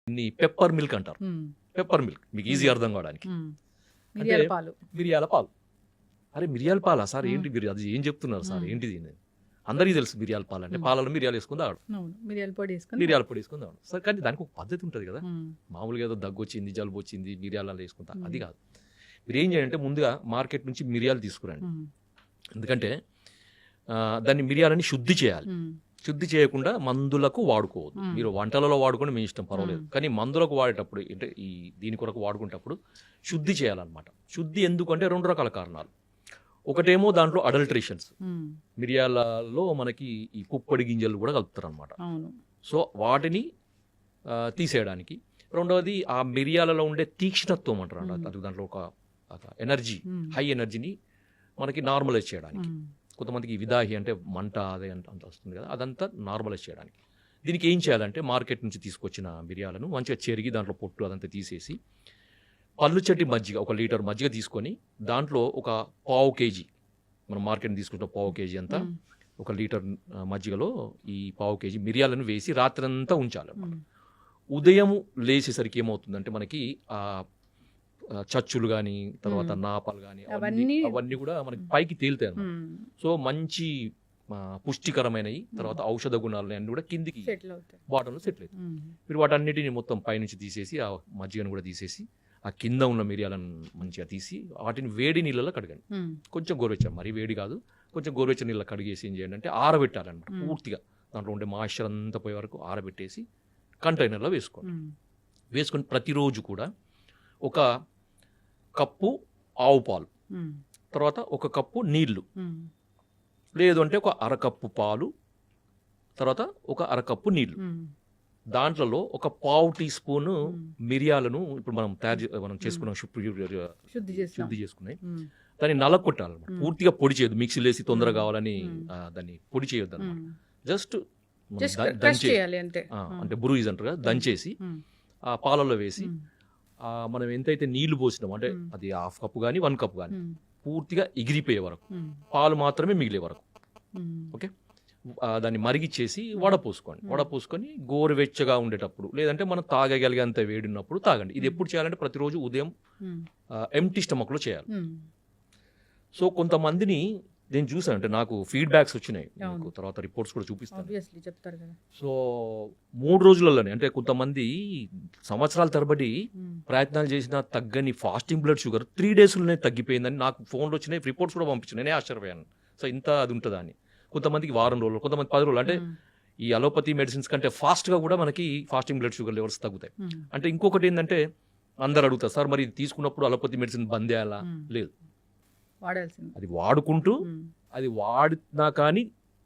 దీన్ని pepper milk అంటారు. Pepper milk మీకు ఈజీ అర్థం కావడానికి. మిరియాల పాలు. మిరియాల పాలు. అరే మిరియాల పాలా సార్, ఏంటి మీరు అది ఏం చెప్తున్నారు సార్, ఏంటిది? అందరికీ తెలుసు మిరియాల పాలు అంటే, పాలలో మిరియాలు వేసుకుని తాగడం, మిరియాల పొడి వేసుకుని తాగడం. సరే, కానీ దానికి ఒక పద్ధతి ఉంటుంది కదా. మామూలుగా ఏదో దగ్గు వచ్చింది, జలుబు వచ్చింది, మిరియాలలో వేసుకుంటా, అది కాదు. మీరు ఏం చేయాలంటే ముందుగా మార్కెట్ నుంచి మిరియాలు తీసుకురండి. ఎందుకంటే దాన్ని మిరియాలని శుద్ధి చేయాలి. శుద్ధి చేయకుండా మందులకు వాడుకోవద్దు. మీరు వంటలలో వాడుకొని మీ ఇష్టం, పర్వాలేదు. కానీ మందులకు వాడేటప్పుడు అంటే దీని కొరకు వాడుకునేటప్పుడు శుద్ధి చేయాలన్నమాట. శుద్ధి ఎందుకంటే 2 రకాల కారణాలు. ఒకటేమో దాంట్లో అడల్ట్రేషన్స్, మిరియాలలో మనకి ఈ పుప్పొడి గింజలు కూడా కలుపుతారు అనమాట. సో వాటిని తీసేయడానికి. రెండవది ఆ మిరియాలలో ఉండే తీక్ష్ణత్వం అంటారు, అది దాంట్లో ఒక ఎనర్జీ, హై ఎనర్జీని మనకి నార్మలైజ్ చేయడానికి. కొంతమందికి విదాహి అంటే మంట అదే అంత వస్తుంది కదా, అదంతా నార్మలైజ్ చేయడానికి. దీనికి ఏం చేయాలంటే మార్కెట్ నుంచి తీసుకొచ్చిన మిరియాలను మంచిగా చెరిగి దాంట్లో పొట్టు అదంతా తీసేసి, పళ్ళు చెట్టి మజ్జిగ 1 లీటర్ మజ్జిగ తీసుకొని దాంట్లో ఒక 1/2 కేజీ, మనం మార్కెట్ తీసుకుంటాం 1/2 కేజీ అంతా, 1 లీటర్ మజ్జిగలో ఈ 1/2 కేజీ మిరియాలను వేసి రాత్రంతా ఉంచాలి. ఉదయం లేచేసరికి ఏమవుతుందంటే మనకి ఆ చచ్చులు కానీ, తర్వాత నాపాలు కానీ, అవన్నీ కూడా మనకి పైకి తేలుతాయి అన్నమాట. సో మంచి పుష్టికరమైనవి, తర్వాత ఔషధ గుణాలు అన్ని కూడా కిందికి బాటంలో సెటిల్ అవుతాయి. మీరు వాటన్నిటిని మొత్తం పైనుంచి తీసేసి, ఆ మజ్జిగను కూడా తీసేసి, ఆ కింద ఉన్న మిరియాలను మంచిగా తీసి వాటిని వేడి నీళ్ళలో కడగండి. కొంచెం గోరువెచ్చని, మరీ వేడి కాదు, కొంచెం గోరువెచ్చని నీళ్ళలో కడిగేసి ఏం చేయండి అంటే ఆరబెట్టాలన్నమాట. పూర్తిగా దాంట్లో ఉండే మాయిశ్చర్ అంతా పోయే వరకు ఆరబెట్టేసి కంటైనర్లో వేసుకోండి. వేసుకొని ప్రతిరోజు కూడా 1 కప్పు ఆవు పాలు, తర్వాత 1 కప్పు నీళ్లు, లేదు అంటే 1 అరకప్పు పాలు, తర్వాత 1 అరకప్పు నీళ్లు, దాంట్లో 1 పావు టీ స్పూన్ మిరియాలను ఇప్పుడు మనం చేసుకున్నాం, శుద్ధి చేసుకున్నాయి, దాన్ని నలగొట్టాలన్నమాట. పూర్తిగా పొడి చేయొద్దు, మిక్సీలో వేసి తొందరగా కావాలని దాన్ని పొడి చేయొద్దు అనమాట. జస్ట్ అంటే బురుయిజ్ అంటారు కదా, దంచేసి ఆ పాలలో వేసి, మనం ఎంతైతే నీళ్లు పోసినాం అంటే అది 1/2 కప్పు కానీ 1 కప్పు కానీ పూర్తిగా ఎగిరిపోయే వరకు, పాలు మాత్రమే మిగిలే వరకు, ఓకే, దాన్ని మరిగిచ్చేసి వడపోసుకొని గోరువెచ్చగా ఉండేటప్పుడు, లేదంటే మనం తాగగలిగేంత వేడి ఉన్నప్పుడు తాగండి. ఇది ఎప్పుడు చేయాలంటే ప్రతిరోజు ఉదయం ఎంప్టీ స్టమక్లో చేయాలి. సో కొంతమందిని నేను చూసాను, అంటే నాకు ఫీడ్బ్యాక్స్ వచ్చినాయి, తర్వాత రిపోర్ట్స్ కూడా చూపిస్తాను. సో 3 రోజులలోనే, అంటే కొంతమంది సంవత్సరాల తరబడి ప్రయత్నాలు చేసినా తగ్గని ఫాస్టింగ్ బ్లడ్ షుగర్ 3 డేస్లోనే తగ్గిపోయిందని నాకు ఫోన్లో వచ్చినాయి, రిపోర్ట్స్ కూడా పంపించాను. నేనే ఆశ్చర్యపోయాను. సో ఇంత అది ఉంటుందా అని. కొంతమందికి 1 వారం రోజులు, కొంతమంది 10 రోజులు. అంటే ఈ అలోపతి మెడిసిన్స్ కంటే ఫాస్ట్గా కూడా మనకి ఫాస్టింగ్ బ్లడ్ షుగర్ లెవెల్స్ తగ్గుతాయి. అంటే ఇంకొకటి ఏంటంటే అందరు అడుగుతారు, సార్ మరి తీసుకున్నప్పుడు అలోపతి మెడిసిన్ బంద్ చేయాలా? లేదు, అది వాడుకుంటూ, అది వాడినా కానీ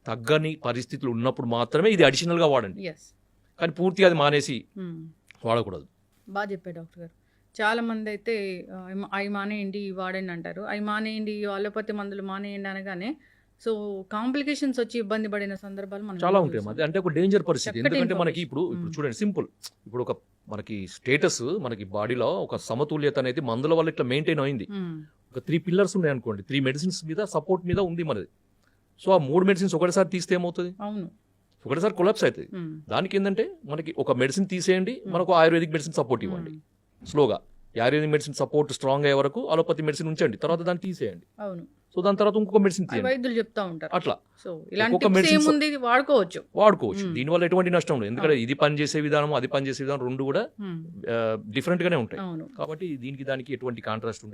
తగ్గని పరిస్థితులు ఉన్నప్పుడు మాత్రమే ఇది అడిషనల్గా వాడండి. కానీ పూర్తిగా అది మానేసి వాడకూడదు. బాగా చెప్పారు డాక్టర్ గారు. చాలా మంది అయితే అవి మానేయండి, వాడండి అంటారు. అవి మానేయండి, అలోపతి మందులు మానేయండి అనగానే సో కాంప్లికేషన్స్ వచ్చి ఇబ్బంది పడిన సందర్భాలు మనం చాలా ఉంటాయి. అంటే ఒక డేంజర్ పరిస్థితి. ఎందుకంటే మనకి ఇప్పుడు చూడండి, సింపుల్, ఇప్పుడు ఒక మనకి స్టేటస్, మనకి బాడీలో ఒక సమతుల్యత అనేది మందుల వల్ల ఇట్లా మెయింటైన్ అయింది. ఒక 3 పిల్లర్స్ ఉన్నాయి అనుకోండి, 3 మెడిసిన్స్ మీద సపోర్ట్ మీద ఉంది మనది. సో ఆ 3 మెడిసిన్స్ ఒకటిసారి తీస్తే ఏమవుతుంది? ఒకటిసారి కొలాప్స్ అవుతుంది. దానికి ఏంటంటే మనకి ఒక మెడిసిన్ తీసేయండి, మనకు ఆయుర్వేదిక్ మెడిసిన్ సపోర్ట్ ఇవ్వండి. స్లోగా ఆయుర్వేదిక్ మెడిసిన్ సపోర్ట్ స్ట్రాంగ్ అయ్యే వరకు అలోపతి మెడిసిన్ ఉంచండి, తర్వాత దాన్ని తీసేయండి. సో దాని తర్వాత ఇంకొక మెడిసిన్ వైద్యులు చెప్తా ఉంటారు అట్లా. వాడుకోవచ్చు. దీనివల్ల ఎటువంటి నష్టం లేదు. ఎందుకంటే ఇది పనిచేసే విధానం, అది పనిచేసే విధానం 2 కూడా డిఫరెంట్ గానే ఉంటాయి. కాబట్టి దీనికి దానికి ఎటువంటి కాంట్రాస్ట్ ఉండదు.